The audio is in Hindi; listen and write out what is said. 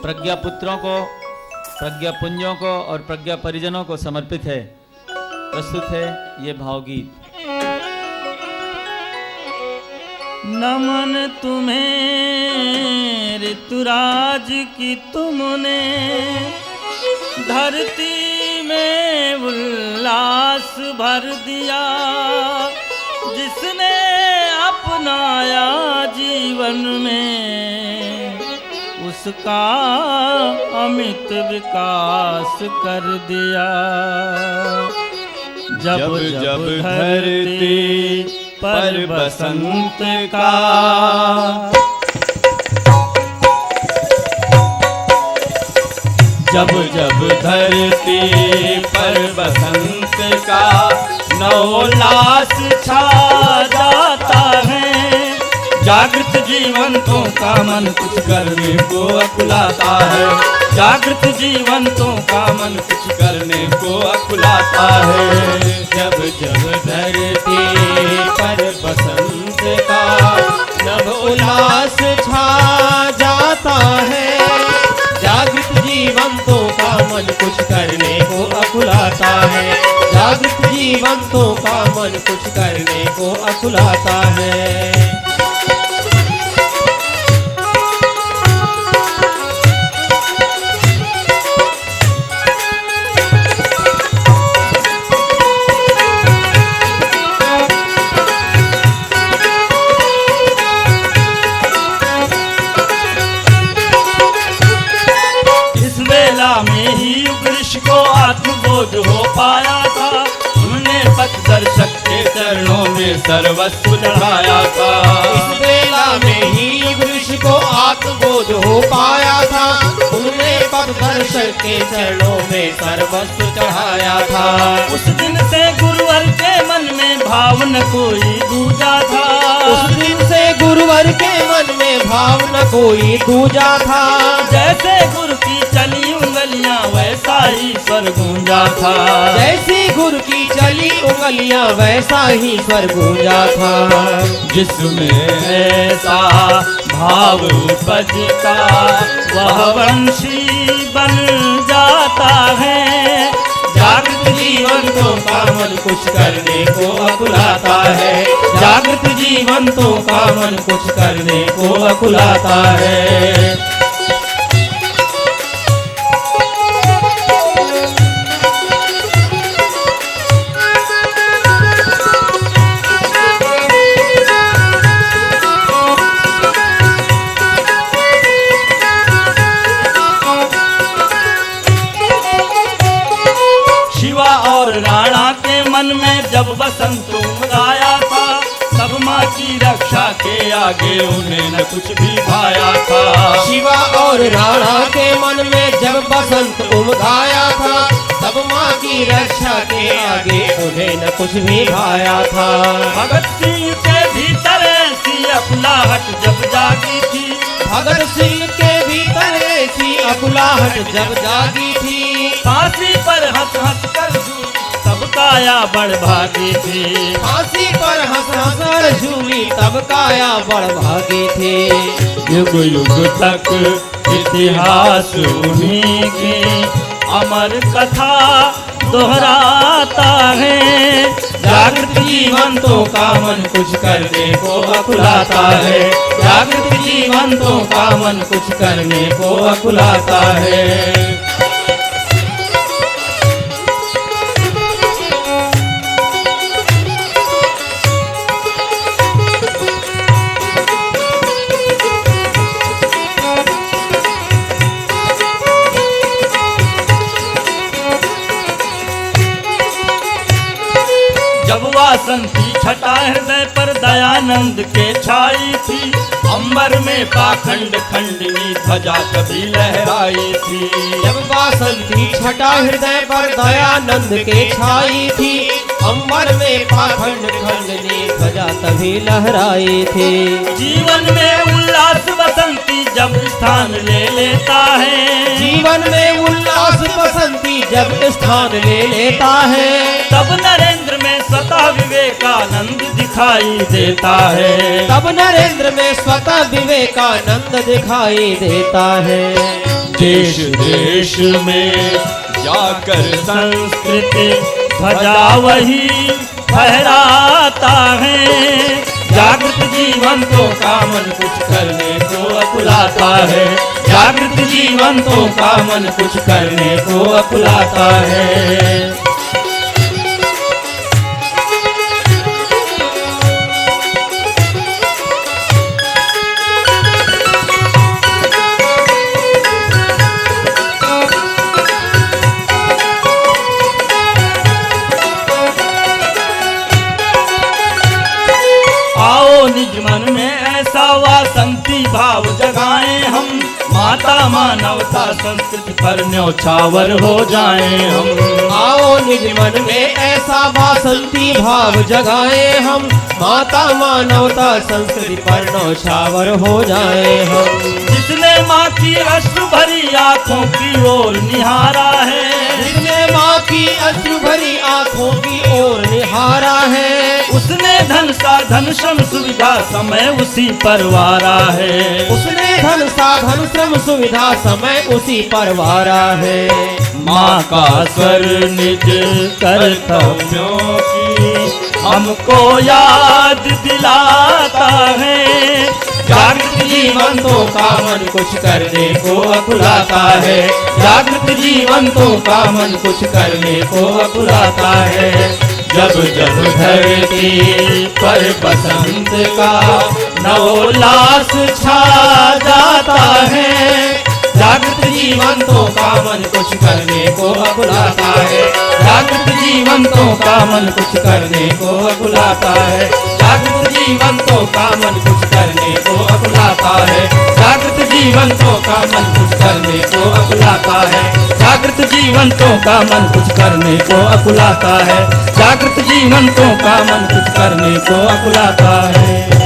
प्रज्ञा पुत्रों को, प्रज्ञा पुंजों को और प्रज्ञा परिजनों को समर्पित है। प्रस्तुत है ये भावगीत। नमन तुम्हें ऋतुराज की तुमने धरती में उल्लास भर दिया, जिसने अपनाया जीवन में उसका अमित विकास कर दिया। जब जब धरती पर बसंत का जब जब धरती पर बसंत का नवोल्लास छा जाता है, जागृत जीवंतों का मन कुछ करने को अकुलाता है। जागृत जीवंतों का मन कुछ करने को अकुलाता है। जब जब धरती पर बसंत का नव उल्लास छा जाता है, जागृत जीवंतों का मन कुछ करने को अकुलाता है। जागृत जीवंतों का मन कुछ करने को अकुलाता है। में ही वृक्ष को आत्मबोध हो पाया था, उन्होंने पथ दर्शक के चरणों में सर्वस्व चढ़ाया था। इस बेला में ही वृक्ष को आत्मबोध हो पाया था, उन्होंने पथ दर्शक के चरणों में सर्वस्व चढ़ाया था। उस दिन से गुरुवर के मन में भाव न कोई दूजा था। उस दिन से गुरुवर के मन में भाव न कोई दूजा था। जैसे गुरु की चली उंगलियां वैसा ही स्वर गूंजा था। जैसी गुरु की चली उंगलियां वैसा ही स्वर गूंजा था। जिसमें ऐसा भाव उपजता वह वंशी बन जाता है। जागृत जीवंतों का मन कुछ करने को अकुलाता है। जागृत जीवंतों का मन कुछ करने को अकुलाता है। राणा के मन में जब बसंत उमगाया था, तब माँ की रक्षा के आगे उन्हें न कुछ भी भाया था। शिवा और राणा के मन में जब बसंत उमगाया था, तब माँ की रक्षा के आगे उन्हें न कुछ भी भाया था। भगत सिंह के भीतर ऐसी अकुलाहट जब जागी थी, भगत सिंह के भीतर ऐसी अकुलाहट जब जागी थी, फांसी पर हंस हंस कर तब काया बड़ भागी थी। फांसी पर हंस हंस कर झूली तब काया बड़ भागी थी। युग युग तक इतिहास उन्हीं की अमर कथा दोहराता है। जागृत जीवंतों का मन कुछ करने को अकुलाता है। जागृत जीवंतों का मन कुछ करने को अकुलाता है। जब वासंती छटा हृदय पर दयानंद के छाई थी, अंबर में पाखंड खंडनी ध्वजा कभी लहराई थी। जब वासंती छटा हृदय पर दयानंद के छाई थी, अंबर में पाखंड खंडनी ध्वजा तभी लहराई थी। जीवन में उल्लास बसंती जब स्थान ले लेता है, जीवन में उल्लास बसंती जब स्थान ले लेता है, तब नरेंद्र में स्वतः विवेकानंद दिखाई देता है। तब नरेंद्र में स्वतः विवेकानंद दिखाई देता है। देश देश में जाकर संस्कृति ध्वजा वही फहराता है। जागृत जीवंतों का मन कुछ करने को अकुलाता है। जागृत जीवंतों का मन कुछ करने को अकुलाता है। निज मन में ऐसा वासंती भाव जगाएं हम, माता मानवता संस्कृति पर न्यौछावर हो जाएं हम। आओ निज मन में ऐसा वासंती भाव जगाएं हम, माता मानवता संस्कृति पर न्यौछावर हो जाएं हम। जिसने माँ की अश्रु भरी आँखों की ओर निहारा है, जिसने माँ की अश्रु भरी आँखों की ओर निहारा है, उसने धन साधन श्रम सुविधा समय उसी पर वारा है। उसने धन साधन श्रम सुविधा समय उसी पर वारा है। माँ का स्वर निज कर्तव्यों की हमको याद दिलाता है। जागृत जीवंतों का मन कुछ करने को अकुलाता है। जागृत जीवंतों का मन कुछ करने को अकुलाता है। जब जब धरती पर बसंत का नवोल्लास छा जाता है। जागृत जीवंतों का मन कुछ करने को अकुलाता है। जागृत जीवंतों का मन कुछ करने को अकुलाता है। जागृत जीवंतों का मन कुछ करने को अकुलाता है। जागृत जीवंतों का मन कुछ करने को अकुलाता है। जागृत जीवंतों का मन कुछ करने को अकुलाता है। जागृत जीवंतों का मन कुछ करने को अकुलाता है।